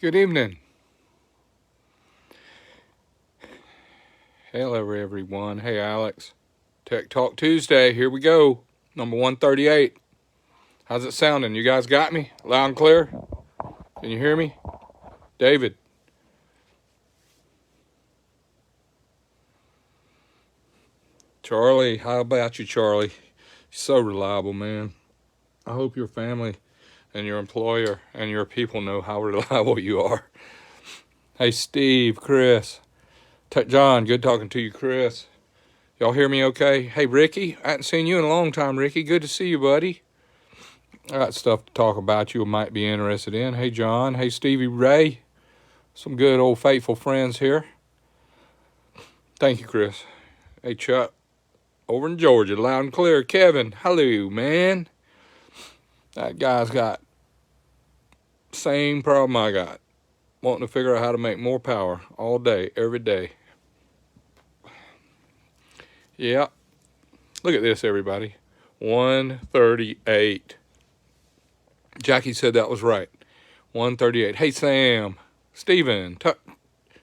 Good evening. Hello, everyone. Hey, Alex. Tech Talk Tuesday. Here we go. Number 138. How's it sounding? You guys got me? Loud and clear? Can you hear me? David. Charlie. How about you, Charlie? So reliable, man. I hope your family and your employer and your people know how reliable you are. Hey, Steve, Chris. John, good talking to you, Chris. Y'all hear me okay? Hey, Ricky. I hadn't seen you in a long time, Ricky. Good to see you, buddy. I got stuff to talk about you might be interested in. Hey, John. Hey, Stevie Ray. Some good old faithful friends here. Thank you, Chris. Hey, Chuck. Over in Georgia, loud and clear. Kevin, hello, man. That guy's got same problem I got. Wanting to figure out how to make more power all day, every day. Yeah. Look at this, everybody. 138. Jackie said that was right. 138. Hey, Sam. Steven.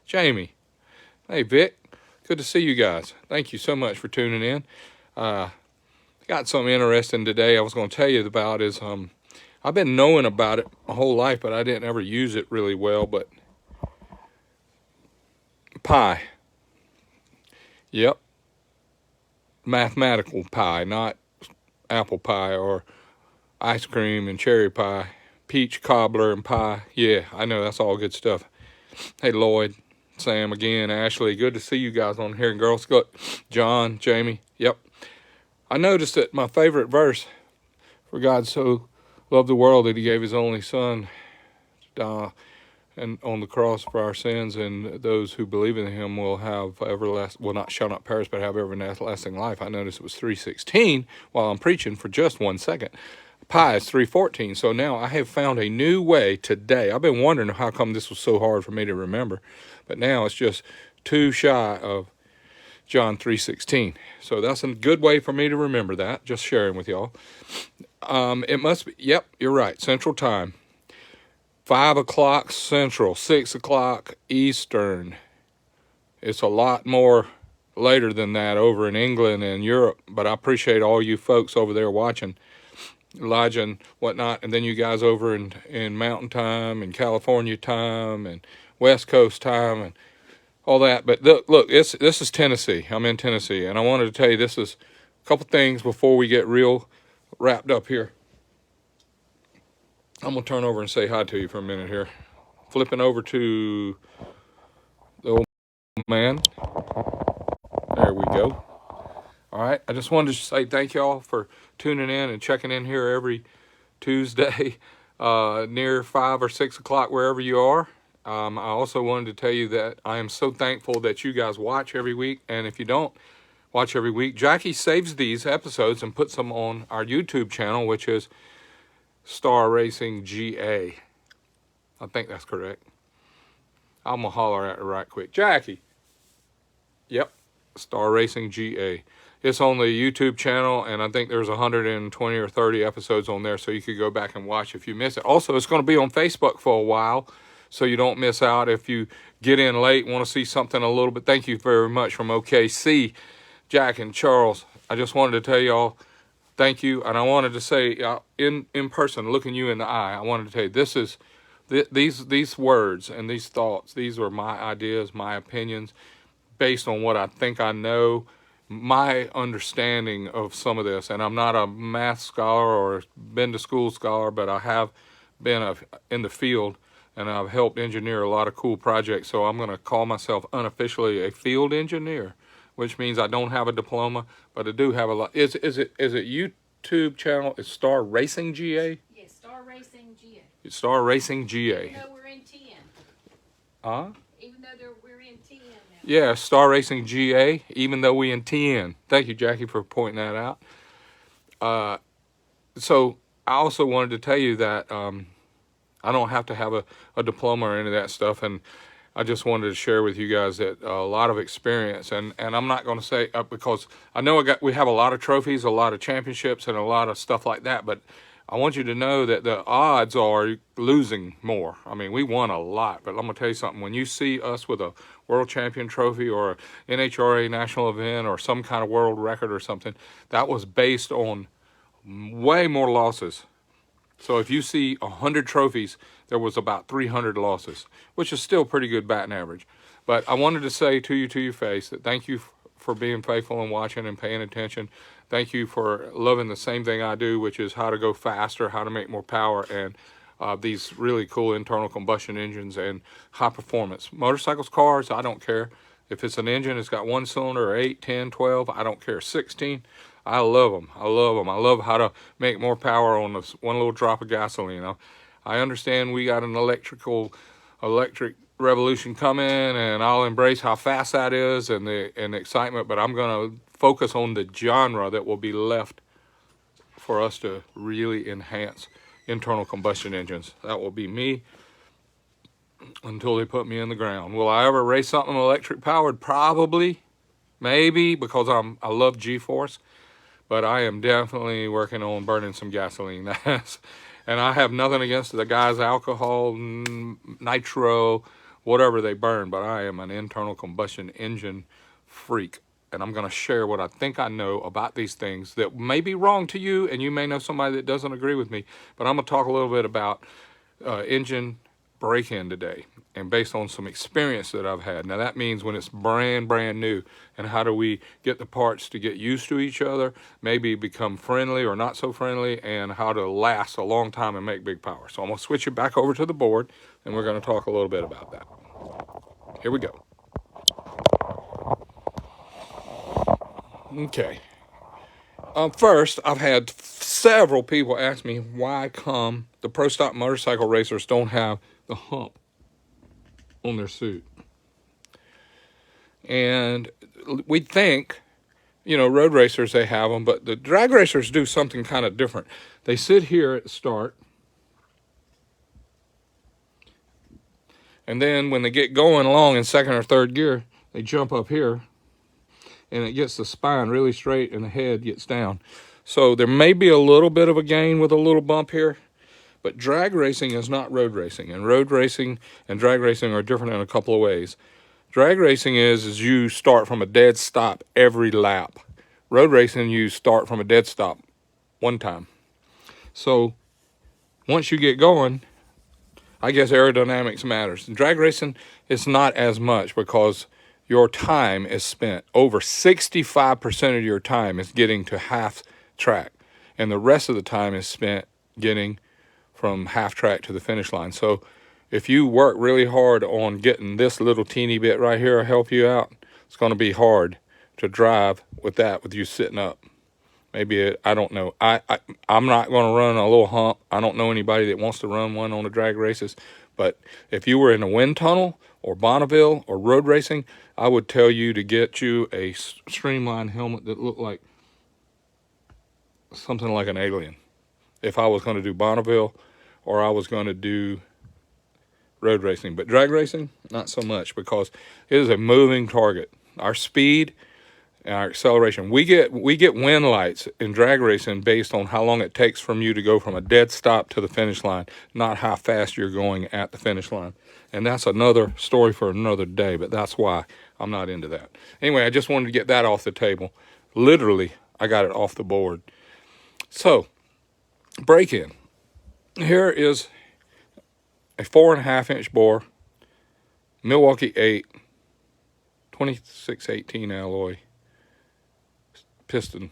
Jamie. Hey, Vic. Good to see you guys. Thank you so much for tuning in. Got something interesting today I was going to tell you about is I've been knowing about it my whole life, but I didn't ever use it really well. But pie. Yep. Mathematical pie, not apple pie or ice cream and cherry pie. Peach cobbler and pie. Yeah, I know, that's all good stuff. Hey, Lloyd. Sam again, Ashley, good to see you guys on here. And Girl Scout, John, Jamie, yep. I noticed that my favorite verse, for God so loved the world that he gave his only son to die and on the cross for our sins, and those who believe in him will have shall not perish, but have everlasting life. I noticed it was 3:16 while I'm preaching for just 1 second. Pi is 3:14. So now I have found a new way today. I've been wondering how come this was so hard for me to remember, but now it's just too shy of John 3:16. So that's a good way for me to remember that. Just sharing with y'all. It must be. Yep, you're right. Central Time. 5 o'clock Central, 6 o'clock Eastern. It's a lot more later than that over in England and Europe, but I appreciate all you folks over there watching. Elijah and whatnot, and then you guys over in Mountain Time and California Time and West Coast Time and all that. But look, this is Tennessee. I'm in Tennessee, and I wanted to tell you this is a couple things before we get real wrapped up here. I'm going to turn over and say hi to you for a minute here. Flipping over to the old man. There we go. All right, I just wanted to say thank y'all for tuning in and checking in here every Tuesday near 5 or 6 o'clock, wherever you are. I also wanted to tell you that I am so thankful that you guys watch every week. And if you don't watch every week, Jackie saves these episodes and puts them on our YouTube channel, which is Star Racing GA. I think that's correct. I'm going to holler at her right quick. Jackie. Yep, Star Racing GA. It's on the YouTube channel, and I think there's 120 or 30 episodes on there, so you could go back and watch if you miss it. Also, it's going to be on Facebook for a while, so you don't miss out if you get in late and want to see something a little bit. Thank you very much from OKC, Jack and Charles. I just wanted to tell y'all thank you, and I wanted to say in person, looking you in the eye, I wanted to tell you these words and these thoughts, these are my ideas, my opinions, based on what I think I know, my understanding of some of this. And I'm not a math scholar or been to school scholar, but I have been in the field, and I've helped engineer a lot of cool projects. So I'm going to call myself unofficially a field engineer, which means I don't have a diploma, but I do have a lot. Is it YouTube channel? Is Star Racing GA? Yes, Star Racing GA. It's Star Racing GA. Even though we're in 10. Huh? Even though we're in 10 now. Yeah, Star Racing GA, even though we in 10. Thank you, Jackie, for pointing that out. So I also wanted to tell you that I don't have to have a diploma or any of that stuff, and I just wanted to share with you guys that a lot of experience, and I'm not going to say because I know we have a lot of trophies, a lot of championships, and a lot of stuff like that, but I want you to know that the odds are losing more. I mean, we won a lot, but I'm going to tell you something. When you see us with a world champion trophy or an NHRA national event or some kind of world record or something, that was based on way more losses. So if you see 100 trophies, there was about 300 losses, which is still pretty good batting average. But I wanted to say to you, to your face, that thank you for being faithful and watching and paying attention. Thank you for loving the same thing I do, which is how to go faster, how to make more power, and these really cool internal combustion engines and high performance. Motorcycles, cars, I don't care. If it's an engine, it's got 1 cylinder, or 8, 10, 12, I don't care, 16. I love them. I love them. I love how to make more power on this one little drop of gasoline. I understand we got an electric revolution coming, and I'll embrace how fast that is and the excitement, but I'm going to focus on the genre that will be left for us to really enhance internal combustion engines. That will be me until they put me in the ground. Will I ever race something electric powered? Probably, maybe, because I love G-force, but I am definitely working on burning some gasoline. And I have nothing against the guys' alcohol, nitro, whatever they burn, but I am an internal combustion engine freak. And I'm going to share what I think I know about these things that may be wrong to you, and you may know somebody that doesn't agree with me. But I'm going to talk a little bit about engine break-in today, and based on some experience that I've had. Now that means when it's brand new, and how do we get the parts to get used to each other, maybe become friendly or not so friendly, and how to last a long time and make big power. So I'm going to switch it back over to the board, and we're going to talk a little bit about that. Here we go. Okay. First, I've had several people ask me why come the pro stock motorcycle racers don't have the hump on their suit. And we think, road racers, they have them, but the drag racers do something kind of different. They sit here at the start, and then when they get going along in second or third gear, they jump up here, and it gets the spine really straight and the head gets down. So there may be a little bit of a gain with a little bump here, but drag racing is not road racing. And road racing and drag racing are different in a couple of ways. Drag racing is you start from a dead stop every lap. Road racing, you start from a dead stop one time. So once you get going, I guess aerodynamics matters. In drag racing, it's not as much because your time is spent. Over 65% of your time is getting to half track, and the rest of the time is spent getting from half track to the finish line. So if you work really hard on getting this little teeny bit right here help you out, it's going to be hard to drive with you sitting up. Maybe I don't know. I'm not going to run a little hump. I don't know anybody that wants to run one on the drag races. But if you were in a wind tunnel or Bonneville or road racing, I would tell you to get you a streamlined helmet that looked like something like an alien. If I was going to do Bonneville or I was going to do road racing. But drag racing, not so much, because it is a moving target. Our speed and our acceleration. We get wind lights in drag racing based on how long it takes from you to go from a dead stop to the finish line, not how fast you're going at the finish line. And that's another story for another day, but that's why I'm not into that. Anyway, I just wanted to get that off the table. Literally, I got it off the board. So, break-in. Here is a 4.5-inch bore, Milwaukee 8, 2618 alloy, piston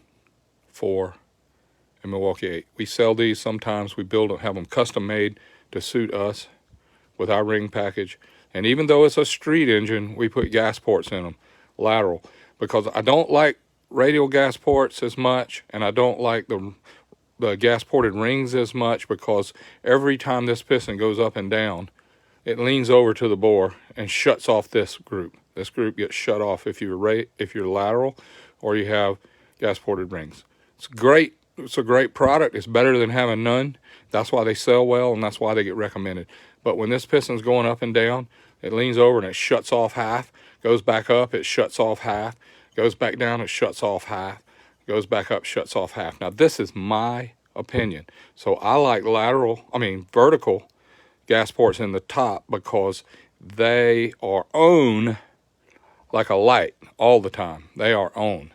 4, and Milwaukee 8. We sell these sometimes. We build them, have them custom made to suit us with our ring package. And even though it's a street engine, we put gas ports in them, lateral, because I don't like radial gas ports as much, and I don't like the gas ported rings as much, because every time this piston goes up and down, it leans over to the bore and shuts off this group. This group gets shut off if you're lateral or you have gas ported rings. It's great. It's a great product. It's better than having none. That's why they sell well, and that's why they get recommended. But when this piston's going up and down, it leans over and it shuts off half, goes back up, it shuts off half, goes back down, it shuts off half, goes back up, shuts off half. Now, this is my opinion. So I like vertical gas ports in the top because they are on like a light all the time. They are on.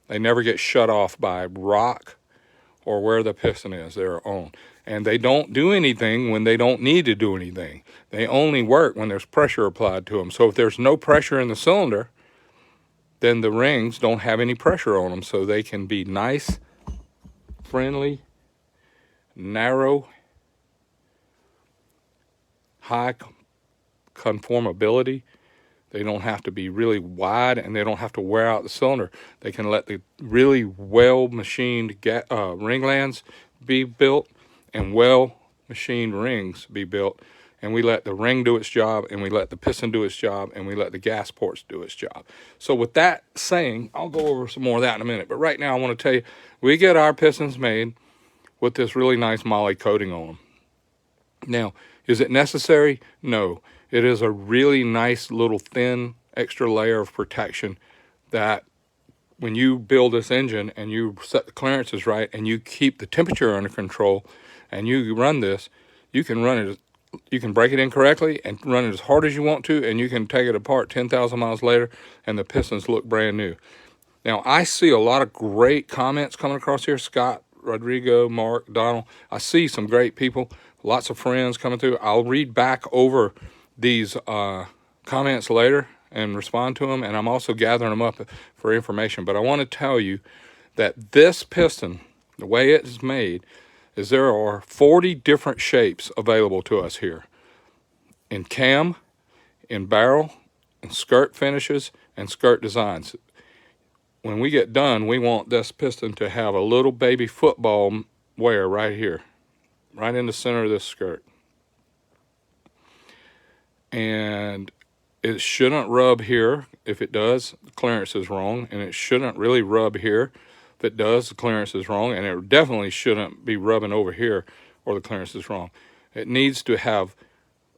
They never get shut off by rock or where the piston is. They're on. And they don't do anything when they don't need to do anything. They only work when there's pressure applied to them. So if there's no pressure in the cylinder, then the rings don't have any pressure on them. So they can be nice, friendly, narrow, high conformability. They don't have to be really wide, and they don't have to wear out the cylinder. They can let the really well-machined ringlands be built and well-machined rings be built, and we let the ring do its job, and we let the piston do its job, and we let the gas ports do its job. So with that saying, I'll go over some more of that in a minute, but right now I want to tell you, we get our pistons made with this really nice moly coating on them. Now, is it necessary? No. It is a really nice little thin extra layer of protection that when you build this engine and you set the clearances right and you keep the temperature under control and you run this, you can run it, you can break it in correctly and run it as hard as you want to, and you can take it apart 10,000 miles later and the pistons look brand new. Now, I see a lot of great comments coming across here. Scott, Rodrigo, Mark, Donald. I see some great people, lots of friends coming through. I'll read back over these comments later and respond to them, and I'm also gathering them up for information. But I want to tell you that this piston, the way it is made, is there are 40 different shapes available to us here. In cam, in barrel, in skirt finishes, and skirt designs. When we get done, we want this piston to have a little baby football wear right here, right in the center of this skirt. And it shouldn't rub here. If it does, the clearance is wrong. And it shouldn't really rub here. If it does, the clearance is wrong. And it definitely shouldn't be rubbing over here or the clearance is wrong. It needs to have,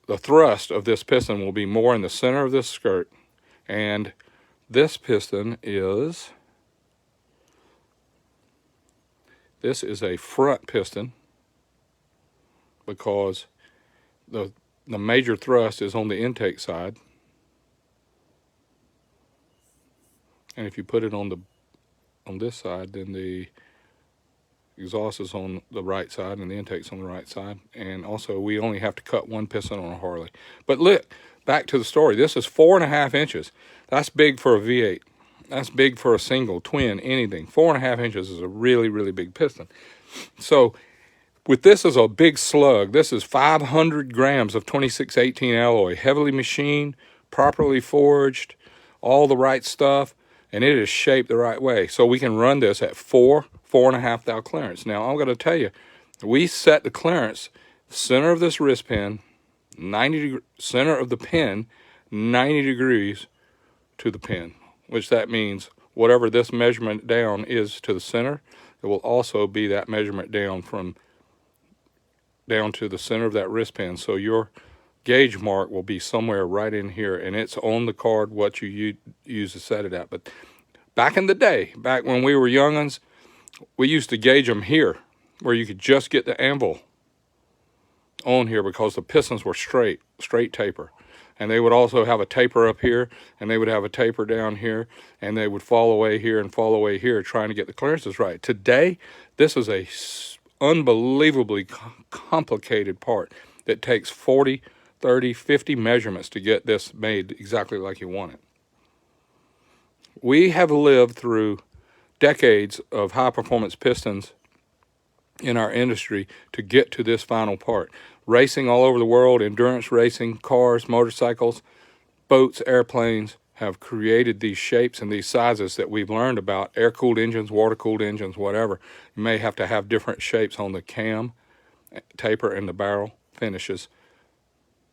the thrust of this piston will be more in the center of this skirt. And this piston is, this is a front piston because the major thrust is on the intake side. And if you put it on this side, then the exhaust is on the right side and the intake's on the right side. And also we only have to cut one piston on a Harley. But look, back to the story. This is 4.5 inches. That's big for a V8. That's big for a single, twin, anything. 4.5 inches is a really, really big piston. So with this as a big slug, this is 500 grams of 2618 alloy, heavily machined, properly forged, all the right stuff, and it is shaped the right way. So we can run this at 4.5 thou clearance. Now I'm going to tell you, we set the clearance center of this wrist pin, center of the pin, 90 degrees to the pin, which that means whatever this measurement down is to the center, it will also be that measurement down to the center of that wrist pin. So your gauge mark will be somewhere right in here, and it's on the card what you use to set it at. But back in the day, back when we were young'uns, we used to gauge them here, where you could just get the anvil on here because the pistons were straight taper. And they would also have a taper up here, and they would have a taper down here, and they would fall away here and fall away here trying to get the clearances right. Today, this is a unbelievably complicated part that takes 40, 30, 50 measurements to get this made exactly like you want it. We have lived through decades of high-performance pistons in our industry to get to this final part. Racing all over the world, endurance racing, cars, motorcycles, boats, airplanes have created these shapes and these sizes that we've learned about. Air-cooled engines, water-cooled engines, whatever. You may have to have different shapes on the cam, taper, and the barrel finishes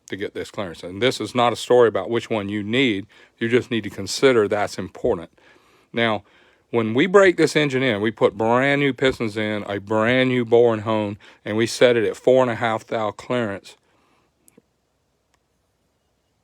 to get this clearance. And this is not a story about which one you need. You just need to consider that's important. Now, when we break this engine in, we put brand new pistons in, a brand new bore and hone, and we set it at 4.5 thou clearance.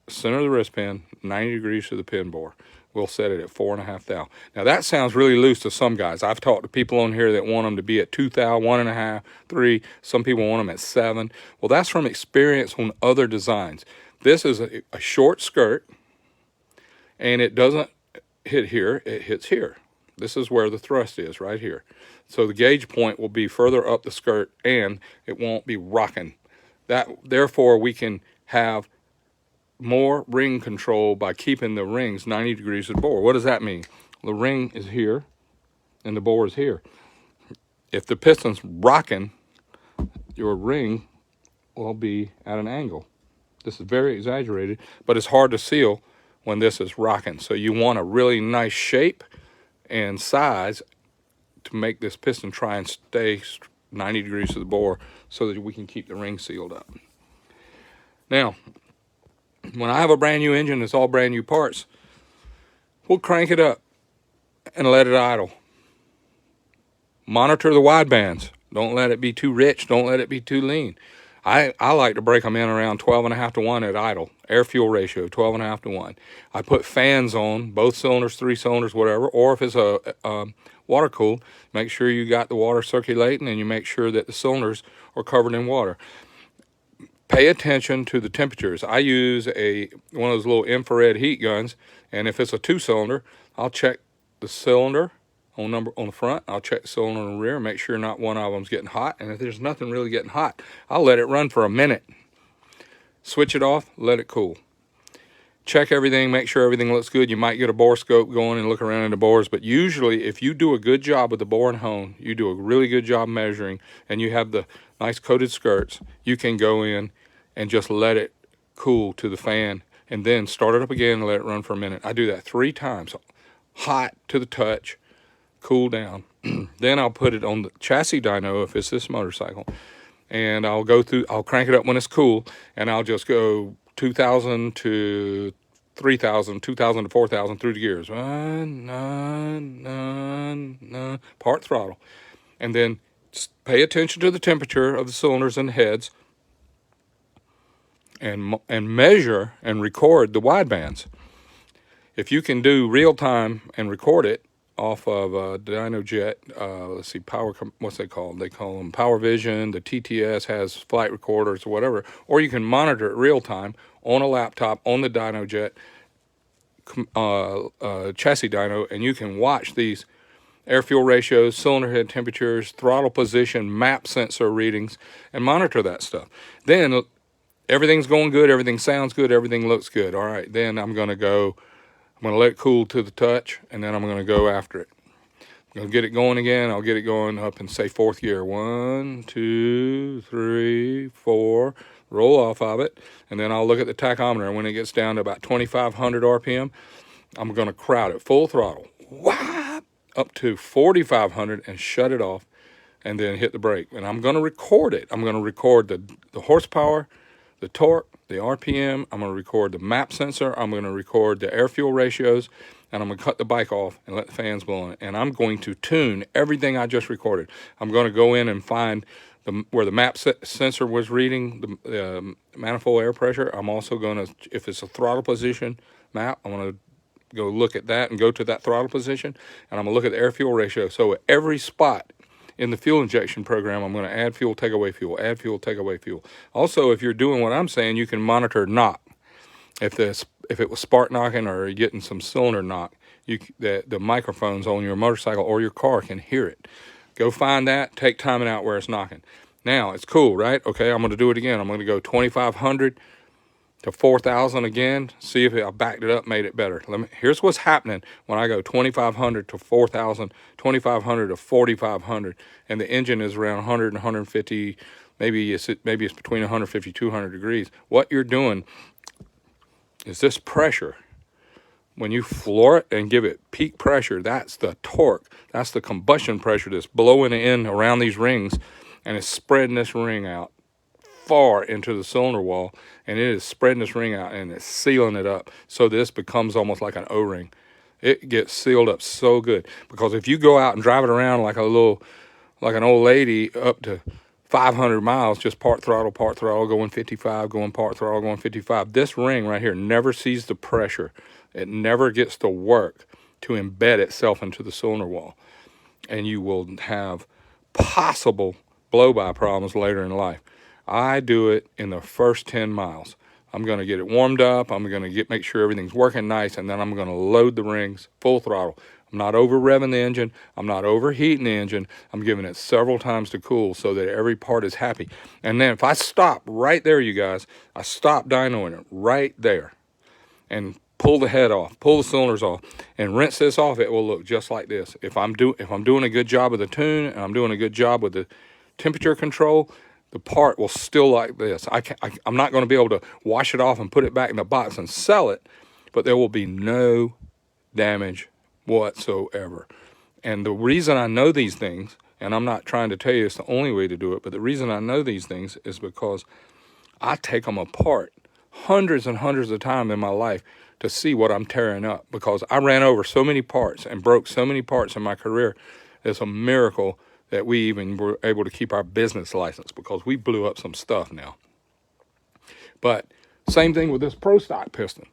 center of the wrist pin, 90 degrees to the pin bore. We'll set it at 4.5 thou. Now that sounds really loose to some guys. I've talked to people on here that want them to be at 2 thou, 1.5, 3. Some people want them at 7. Well, that's from experience on other designs. This is a short skirt, and it doesn't hit here, it hits here. This is where the thrust is, right here. So the gauge point will be further up the skirt, and it won't be rocking. Therefore, we can have more ring control by keeping the rings 90 degrees to the bore. What does that mean? The ring is here, and the bore is here. If the piston's rocking, your ring will be at an angle. This is very exaggerated, but it's hard to seal when this is rocking. So you want a really nice shape and size to make this piston try and stay 90 degrees to the bore so that we can keep the ring sealed up. Now, when I have a brand new engine, it's all brand new parts, we'll crank it up and let it idle. Monitor the wide bands. Don't let it be too rich. Don't let it be too lean. I like to break them in around 12.5 to 1 at idle. Air fuel ratio, 12.5 to 1. I put fans on, both cylinders, 3 cylinders, whatever. Or if it's a water cooled, make sure you got the water circulating and you make sure that the cylinders are covered in water. Pay attention to the temperatures. I use one of those little infrared heat guns, and if it's a 2-cylinder, I'll check the cylinder on the front. I'll check the cylinder on the rear, make sure not one of them's getting hot. And if there's nothing really getting hot, I'll let it run for a minute. Switch it off, let it cool. Check everything, make sure everything looks good. You might get a bore scope going and look around in the bores, but usually if you do a good job with the bore and hone, you do a really good job measuring, and you have the nice coated skirts, you can go in and just let it cool to the fan and then start it up again and let it run for a minute. I do that 3 times. Hot to the touch, cool down. Then I'll put it on the chassis dyno if it's this motorcycle, and I'll crank it up when it's cool, and I'll just go 2,000 to 3,000, 2,000 to 4,000 through the gears. Part throttle. And then pay attention to the temperature of the cylinders and heads, and measure and record the wide bands. If you can do real time and record it off of a dyno jet, let's see, what's they called? They call them Power Vision. The TTS has flight recorders or whatever, or you can monitor it real time on a laptop on the dyno jet chassis dyno, and you can watch these air fuel ratios, cylinder head temperatures, throttle position, map sensor readings, and monitor that stuff. Then everything's going good, everything sounds good, everything looks good. All right, then I'm going to let it cool to the touch, and then I'm going to go after it. I'm going to get it going again. I'll get it going up in, say, 4th gear. 1, 2, 3, 4. Roll off of it, and then I'll look at the tachometer. And when it gets down to about 2,500 RPM, I'm going to crowd it full throttle. Whap! Up to 4,500 and shut it off, and then hit the brake. And I'm going to record it. I'm going to record the horsepower, the torque, the RPM. I'm going to record the map sensor. I'm going to record the air fuel ratios, and I'm going to cut the bike off and let the fans blow on it. And I'm going to tune everything I just recorded. I'm going to go in and find where the map sensor was reading the manifold air pressure. I'm also going to, if it's a throttle position map, I'm going to go look at that and go to that throttle position, and I'm going to look at the air fuel ratio. So at every spot in the fuel injection program, I'm going to add fuel, take away fuel, add fuel, take away fuel. Also, if you're doing what I'm saying, you can monitor knock. If it was spark knocking or you're getting some cylinder knock, the microphones on your motorcycle or your car can hear it. Go find that, take timing out where it's knocking. Now, it's cool, right? Okay, I'm going to do it again. I'm going to go 2,500 to 4,000 again, see if I backed it up, made it better. Here's what's happening when I go 2,500 to 4,000, 2,500 to 4,500, and the engine is around 100 and 150, maybe it's between 150 and 200 degrees. What you're doing is this pressure. When you floor it and give it peak pressure, that's the torque. That's the combustion pressure that's blowing in around these rings, and it's spreading this ring out far into the cylinder wall, and it is spreading this ring out, and it's sealing it up. So this becomes almost like an O-ring. It gets sealed up so good, because if you go out and drive it around like an old lady up to 500 miles, just part throttle, going 55, going part throttle, going 55. This ring right here never sees the pressure. It never gets to work to embed itself into the cylinder wall. And you will have possible blow-by problems later in life. I do it in the first 10 miles. I'm going to get it warmed up. I'm going to make sure everything's working nice, and then I'm going to load the rings full throttle. I'm not over revving the engine. I'm not overheating the engine. I'm giving it several times to cool so that every part is happy. And then if I stop right there, you guys, I stop dynoing it right there and pull the head off, pull the cylinders off, and rinse this off, it will look just like this. If I'm doing a good job with the tune and I'm doing a good job with the temperature control, the part will still like this. I'm not going to be able to wash it off and put it back in the box and sell it, but there will be no damage whatsoever. And the reason I know these things, and I'm not trying to tell you it's the only way to do it, but the reason I know these things is because I take them apart hundreds and hundreds of times in my life to see what I'm tearing up, because I ran over so many parts and broke so many parts in my career. It's a miracle that we even were able to keep our business license, because we blew up some stuff now. But same thing with this Pro Stock piston.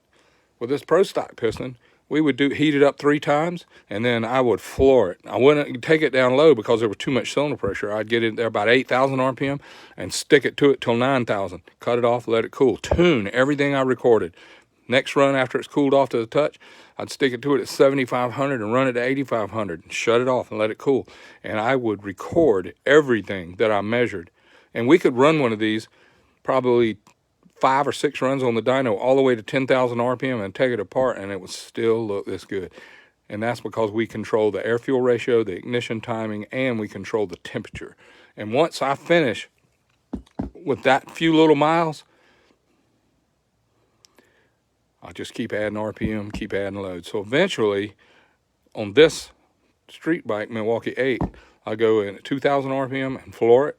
With this Pro Stock piston, we would heat it up 3 times, and then I would floor it. I wouldn't take it down low because there was too much cylinder pressure. I'd get it there about 8,000 RPM and stick it to it till 9,000. Cut it off, let it cool. Tune everything I recorded. Next run after it's cooled off to the touch, I'd stick it to it at 7,500 and run it to 8,500 and shut it off and let it cool. And I would record everything that I measured. And we could run one of these probably 5 or 6 runs on the dyno all the way to 10,000 RPM and take it apart, and it would still look this good. And that's because we control the air-fuel ratio, the ignition timing, and we control the temperature. And once I finish with that few little miles, I'll just keep adding RPM, keep adding load. So eventually, on this street bike, Milwaukee 8, I go in at 2,000 RPM and floor it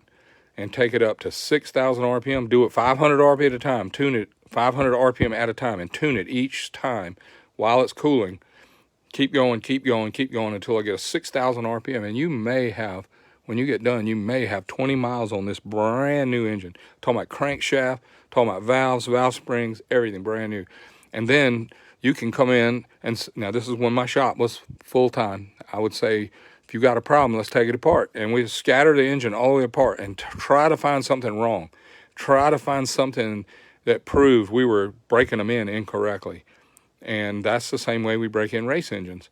and take it up to 6,000 RPM. Do it 500 RPM at a time. Tune it 500 RPM at a time and tune it each time while it's cooling. Keep going, keep going, keep going until I get a 6,000 RPM. And you may have, when you get done, you may have 20 miles on this brand new engine. Talking about crankshaft, talking about valves, valve springs, everything brand new. And then you can come in, and now this is when my shop was full-time. I would say, if you got a problem, let's take it apart. And we scatter the engine all the way apart and try to find something wrong. Try to find something that proved we were breaking them in incorrectly. And that's the same way we break in race engines.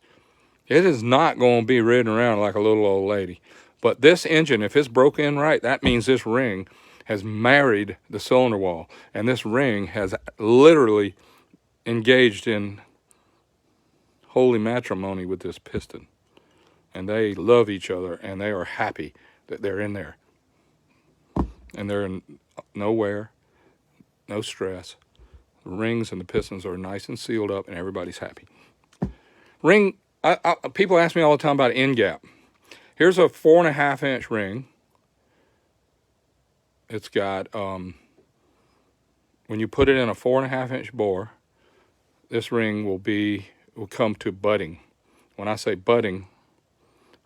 It is not going to be ridden around like a little old lady. But this engine, if it's broke in right, that means this ring has married the cylinder wall. And this ring has literally engaged in holy matrimony with this piston. And they love each other, and they are happy that they're in there. And they're in no wear, no stress. The rings and the pistons are nice and sealed up, and everybody's happy. People ask me all the time about end gap. Here's a 4.5-inch ring. It's got, when you put it in a 4.5-inch bore, this ring will come to butting. When I say butting,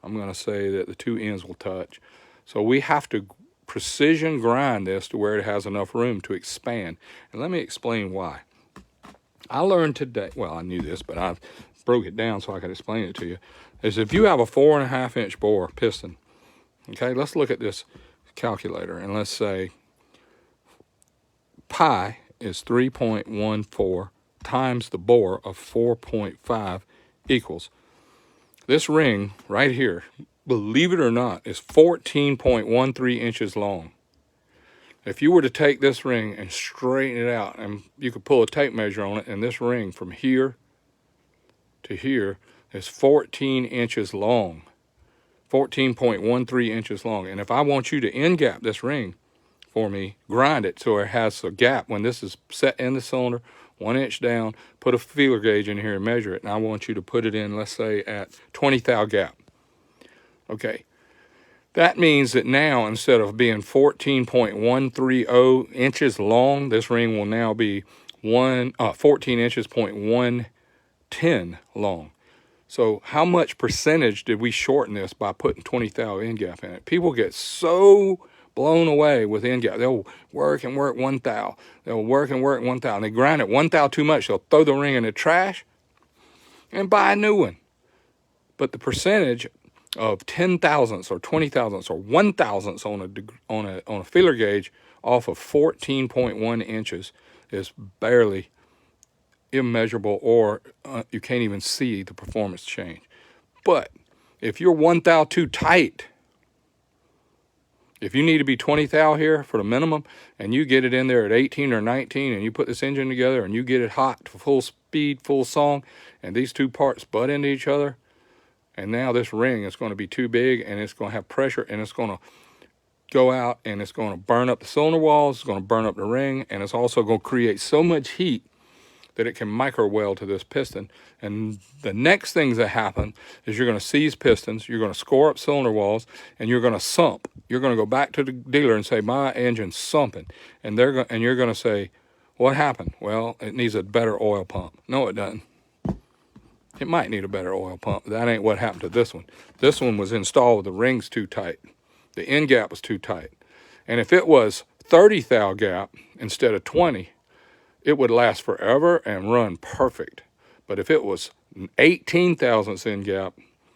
I'm going to say that the 2 ends will touch. So we have to precision grind this to where it has enough room to expand. And let me explain why. I learned today, well, I knew this, but I broke it down so I could explain it to you, is if you have a 4.5-inch bore piston, okay, let's look at this calculator, and let's say pi is 3.14 times the bore of 4.5 equals. This ring right here, believe it or not, is 14.13 inches long. If you were to take this ring and straighten it out, and you could pull a tape measure on it, and this ring from here to here is 14 inches long. 14.13 inches long. And if I want you to end gap this ring for me, grind it so it has a gap when this is set in the cylinder, 1 inch down, put a feeler gauge in here and measure it, and I want you to put it in, let's say, at 20 thou gap. Okay, that means that now, instead of being 14.130 inches long, this ring will now be 14 inches, 0.110 long. So how much percentage did we shorten this by putting 20 thou end gap in it? People get so blown away with end gap. They'll work and work 1 thou. They'll work and work 1 thou. And they grind it 1 thou too much. They'll throw the ring in the trash and buy a new one. But the percentage of 10 thousandths or 20 thousandths or 1 thousandths on a feeler gauge off of 14.1 inches is barely immeasurable, or you can't even see the performance change. But if you're 1 thou too tight, if you need to be 20 thou here for the minimum, and you get it in there at 18 or 19, and you put this engine together and you get it hot to full speed, full song, and these two parts butt into each other, and now this ring is going to be too big, and it's going to have pressure, and it's going to go out, and it's going to burn up the cylinder walls, it's going to burn up the ring, and it's also going to create so much heat that it can micro weld to this piston. And the next things that happen is you're going to seize pistons, you're going to score up cylinder walls, and you're going to sump. You're going to go back to the dealer and say, my engine's sumping. And you're going to say, what happened? Well, it needs a better oil pump. No, it doesn't. It might need a better oil pump, but that ain't what happened to this one. This one was installed with the rings too tight. The end gap was too tight. And if it was 30 thou gap instead of 20, it would last forever and run perfect. But if it was 18 thousandths end gap,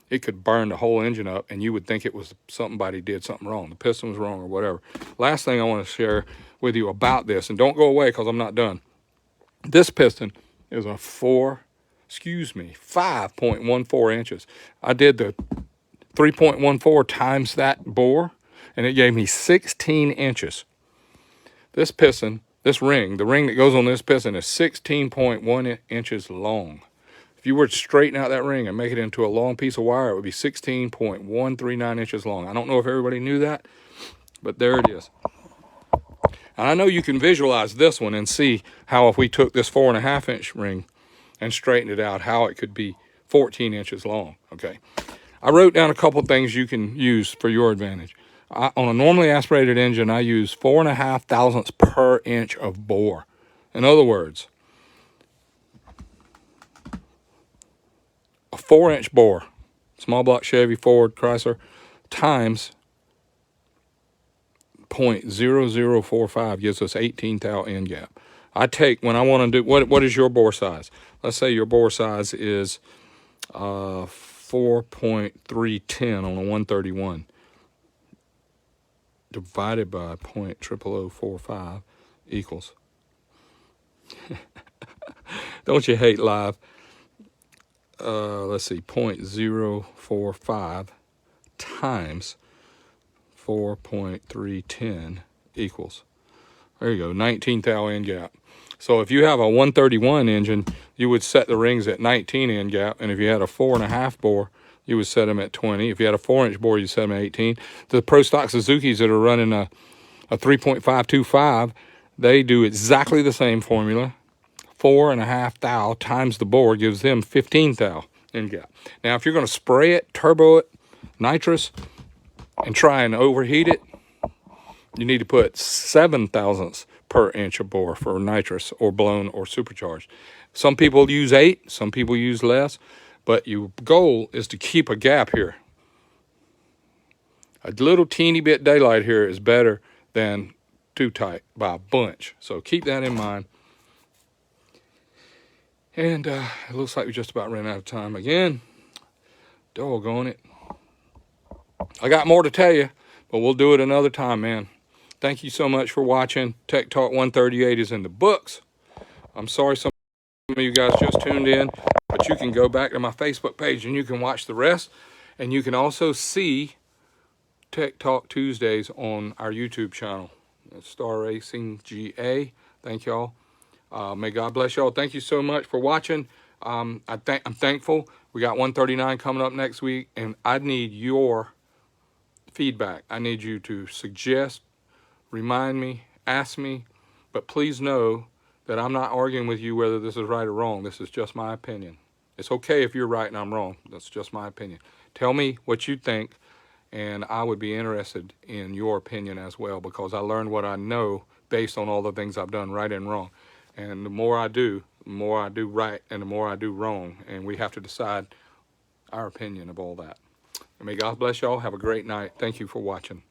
it could burn the whole engine up, and you would think it was somebody did something wrong. The piston was wrong or whatever. Last thing I want to share with you about this, and don't go away because I'm not done. This piston is a 5.14 inches. I did the 3.14 times that bore, and it gave me 16 inches. This piston, this ring, the ring that goes on this piston is 16.1 inches long. If you were to straighten out that ring and make it into a long piece of wire, it would be 16.139 inches long. I don't know if everybody knew that, but there it is. And I know you can visualize this one and see how if we took this 4.5 inch ring and straightened it out, how it could be 14 inches long, okay? I wrote down a couple things you can use for your advantage. On a normally aspirated engine, I use 4.5 thousandths per inch of bore. In other words, a 4-inch bore, small block Chevy, Ford, Chrysler, times 0.0045 gives us 18 thou end gap. I take, when I want to do, what is your bore size? Let's say your bore size is 4.310 on a 131. Divided by 0.00045 equals. Don't you hate live? Let's see, 0.045 times 4.310 equals. There you go, 19 thou end gap. So if you have a 131 engine, you would set the rings at 19 end gap, and if you had a 4.5 bore, you would set them at 20. If you had a 4-inch bore, you'd set them at 18. The Pro Stock Suzukis that are running a 3.525, they do exactly the same formula. 4.5 thou times the bore gives them 15 thou end gap. Now, if you're going to spray it, turbo it, nitrous, and try and overheat it, you need to put 7 thousandths per inch of bore for nitrous or blown or supercharged. Some people use 8, some people use less. But your goal is to keep a gap here. A little teeny bit daylight here is better than too tight by a bunch. So keep that in mind. And it looks like we just about ran out of time again. Doggone it. I got more to tell you, but we'll do it another time, man. Thank you so much for watching. Tech Talk 138 is in the books. I'm sorry some of you guys just tuned in, but you can go back to my Facebook page and you can watch the rest. And you can also see Tech Talk Tuesdays on our YouTube channel. That's Star Racing GA. Thank y'all. May God bless y'all. Thank you so much for watching. I'm thankful. We got 139 coming up next week, and I need your feedback. I need you to suggest, remind me, ask me, but please know that I'm not arguing with you whether this is right or wrong. This is just my opinion. It's okay if you're right and I'm wrong. That's just my opinion. Tell me what you think, and I would be interested in your opinion as well, because I learned what I know based on all the things I've done right and wrong. And the more I do right and the more I do wrong. And we have to decide our opinion of all that. And may God bless y'all. Have a great night. Thank you for watching.